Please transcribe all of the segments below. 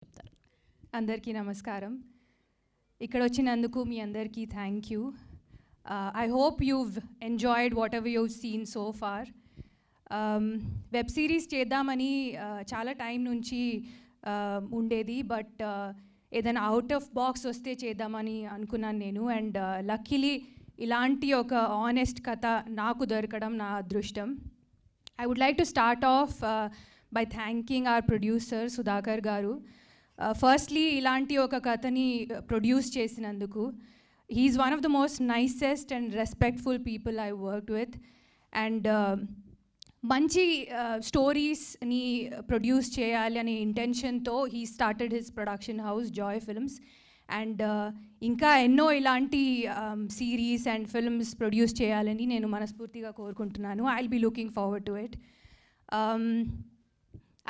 చెప్తారు. అందరికీ నమస్కారం. ఇక్కడ వచ్చినందుకు మీ అందరికీ thank you. I hope you've enjoyed whatever you've seen so far. Web series చేద్దామని చాలా టైం నుంచి ఉండేది, బట్ ఏదైనా అవుట్ ఆఫ్ బాక్స్ వస్తే చేద్దామని అనుకున్నాను నేను. అండ్ లక్కీలీ ఇలాంటి ఒక ఆనెస్ట్ కథ నాకు దొరకడం నా అదృష్టం. I would like to start off by thanking our producer Sudhakar garu. Firstly, ilanti oka kathani produce chesinanduku. He is one of the most nicest and respectful people I worked with, and manchi stories ni produce cheyali ane intention tho he started his production house Joy Films. And ఇంకా ఎన్నో ఇలాంటి series and films produce చేయాలని నేను మనస్ఫూర్తిగా కోరుకుంటున్నాను. I will be looking forward to it.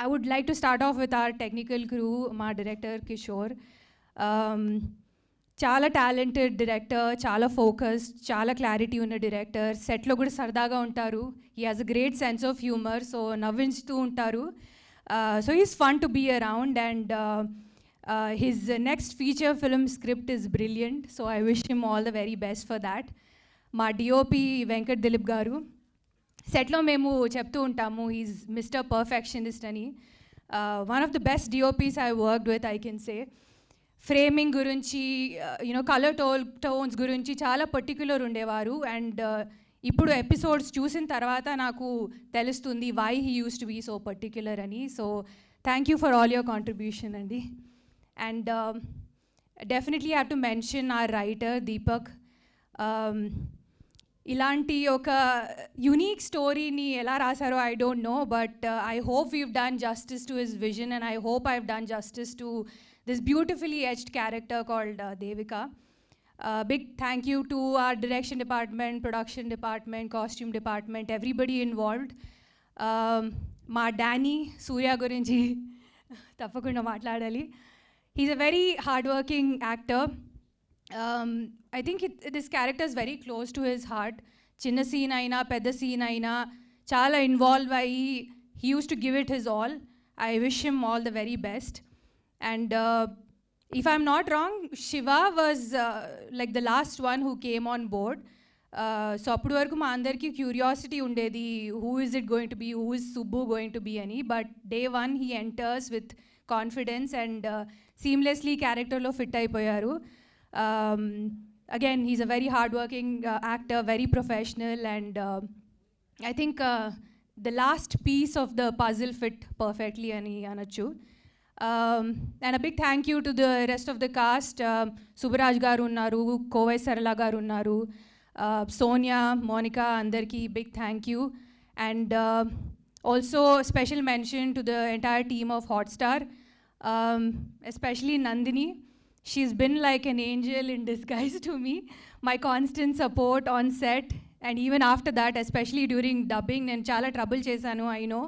I would like to start off with our technical crew. మా director Kishore చాలా talented director, చాలా ఫోకస్, చాలా క్లారిటీ ఉన్న డైరెక్టర్. సెట్లో కూడా సరదాగా ఉంటారు. He has a great sense of humour, so నవ్వించుతూ ఉంటారు. So he's fun to be around. And his next feature film script is brilliant, so I wish him all the very best for that. మా DOP Venkat Dilip గారు, సెట్లో మేము చెప్తూ ఉంటాము he's mister perfectionist అని. One of the best DOPs I worked with, I can say. Framing గురించి, colour tones గురించి చాలా పర్టిక్యులర్ ఉండేవారు. అండ్ ఇప్పుడు ఎపిసోడ్స్ చూసిన తర్వాత నాకు తెలుస్తుంది why he use to be so particular అని. So thank you for all your contribution అండి. And definitely I have to mention our writer Deepak. ఇలాంటి ఒక యూనిక్ స్టోరీని ఎలా రాశారో I don't know, but I hope we've done justice to his vision, and I hope I've done justice to this beautifully etched character called Devika. Big thank you to our direction department, production department, costume department, everybody involved. మా Danny సూర్య గురించి తప్పకుండా మాట్లాడాలి. He's a very hardworking actor. I think this character is very close to his heart. Chinna scene aina, pedda scene aina, chala involved ayi, he used to give it his all. I wish him all the very best. And if I'm not wrong, Shiva was like the last one who came on board. So appudu varaku ma andarki curiosity undedi, who is it going to be, who is Subbu going to be ani. But day one he enters with confidence and seamlessly character lo fit అయిపోయారు. Again, he's a very hardworking actor, very professional, and I think the last piece of the puzzle fit perfectly ani anachu. And a big thank you to the rest of the cast. Subaraj garu unnaru, Kovai Sarala garu unnaru, Sonia, Monica, andarki big thank you. And also special mention to the entire team of Hotstar, especially Nandini. She's been like an angel in disguise to me. My constant support on set, and even after that, especially during dubbing, నేను చాలా trouble చేశాను, I know,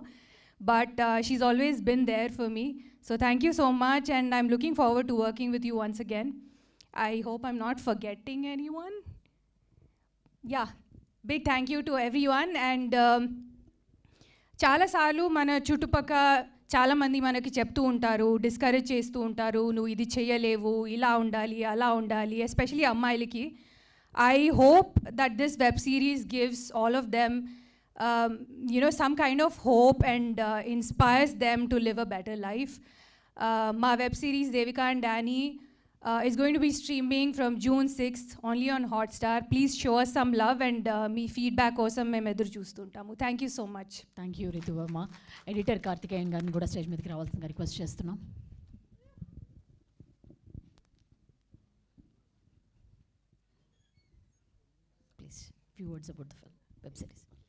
but she's always been there for me. So thank you so much, and I'm looking forward to working with you once again. I hope I'm not forgetting anyone. Yeah, big thank you to everyone. And చాలాసార్లు మన చుట్టుపక్క చాలామంది మనకి చెప్తూ ఉంటారు, discourage చేస్తూ ఉంటారు, నువ్వు ఇది చేయలేవు, ఇలా ఉండాలి, అలా ఉండాలి, ఎస్పెషలీ అమ్మాయిలకి. I hope that this web series gives all of them some kind of hope and inspires them to live a better life. మా web series Devika and Danny is going to be streaming from June 6th only on Hotstar. Please show us some love, and మీ feedback కోసం మేము ఎదురు చూస్తుంటాము. Thank you so much. Thank you Rituvarma. Editor Karthikeyan గారిని కూడా stage మీదకి రావాల్సిందిగా request చేస్తున్నాం. Please few words about the web series.